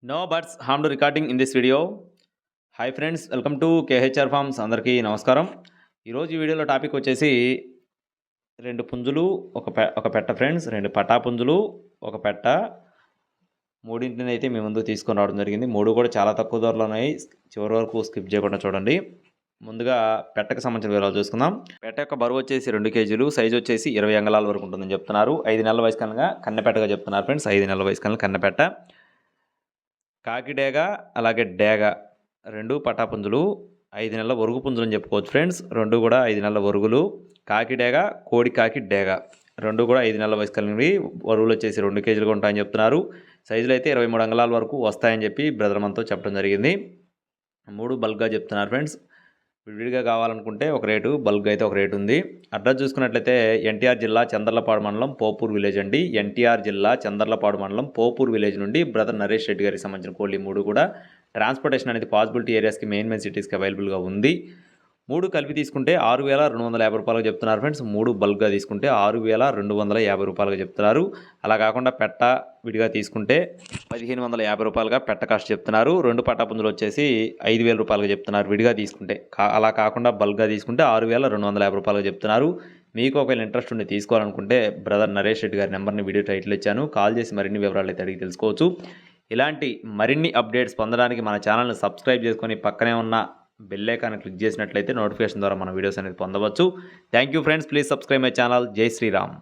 No buts harm to recording in this video. Hi friends, welcome to KHR forms. అందరికీ నమస్కారం. ఈరోజు ఈ వీడియోలో టాపిక్ వచ్చేసి 2 పుంజులు ఒక పెట్ట ఫ్రెండ్స్, 2 పటా పుంజులు ఒక పెట్ట, మూడింటిని అయితే మీ ముందు తీసుకొని రావడం జరిగింది. 3 కూడా చాలా తక్కువ ధరలో ఉన్నాయి. చివరి వరకు స్కిప్ చేయకుండా చూడండి. ముందుగా పెట్టకు సంబంధించిన వివరాలు చూసుకుందాం. పెట్ట యొక్క బరువు వచ్చేసి 2 కేజీలు, సైజు వచ్చేసి 20 అంగళాల వరకు ఉంటుందని చెప్తున్నారు. 5 నెలల వయసు కనుక కన్నెపెట్టగా చెప్తున్నారు ఫ్రెండ్స్. 5 నెలల వయసు కనుక కన్నెపెట్ట. కాకి డేగ అలాగే డేగ 2 పటాపుంజులు, 5 నెలల వరుగు పుంజులు అని చెప్పుకోవచ్చు ఫ్రెండ్స్. 2 కూడా 5 నెలల వరుగులు. కాకి డేగ, కోడి కాకి డేగ 2 కూడా 5 నెలల వయసు కలిగినవి. వరుగులు వచ్చేసి 2 కేజీలుగా ఉంటాయని చెప్తున్నారు. సైజులు అయితే 23 అంగళాల వరకు వస్తాయని చెప్పి బ్రదర్ మనతో చెప్పడం జరిగింది. 3 బల్క్గా చెప్తున్నారు ఫ్రెండ్స్. విడివిడిగా కావాలనుకుంటే ఒక రేటు, బల్క్ అయితే ఒక రేటు ఉంది. అడ్రస్ చూసుకున్నట్లయితే ఎన్టీఆర్ జిల్లా చందర్లపాడు మండలం పోపూర్ విలేజ్ అండి. ఎన్టీఆర్ జిల్లా చందర్లపాడు మండలం పోపూర్ విలేజ్ నుండి బ్రదర్ నరేష్ రెడ్డి గారికి సంబంధించిన కోళ్ళు 3 కూడా ట్రాన్స్పోర్టేషన్ అనేది పాసిబిలిటీ ఏరియాస్కి మెయిన్ సిటీస్కి అవైలబుల్గా ఉంది. 3 కలిపి తీసుకుంటే 6,250 రూపాయలుగా చెప్తున్నారు ఫ్రెండ్స్. 3 బల్క్గా తీసుకుంటే 6,250 రూపాయలుగా చెప్తున్నారు. అలా కాకుండా పెట్ట విడిగా తీసుకుంటే 1,550 రూపాయలుగా పెట్ట కాస్ట్ చెప్తున్నారు. 2 పటాపుంజులు వచ్చేసి 5,000 రూపాయలుగా చెప్తున్నారు విడిగా తీసుకుంటే. అలా కాకుండా బల్క్గా తీసుకుంటే 6,250 రూపాయలుగా చెప్తున్నారు. మీకు ఒకవేళ ఇంట్రెస్ట్ ఉండి తీసుకోవాలనుకుంటే బ్రదర్ నరేష్ రెడ్డి గారి నెంబర్ని వీడియో టైటిల్ ఇచ్చాను. కాల్ చేసి మరిన్ని వివరాలు అయితే అడిగి తెలుసుకోవచ్చు. ఇలాంటి మరిన్ని అప్డేట్స్ పొందడానికి మన ఛానల్ని సబ్స్క్రైబ్ చేసుకొని పక్కనే ఉన్న బెల్ ఐకాన్ క్లిక్ చేసినట్లయితే నోటిఫికేషన్ ద్వారా మన వీడియోస్ అనేది పొందవచ్చు. Thank you friends. Please subscribe my channel. జై శ్రీరామ్.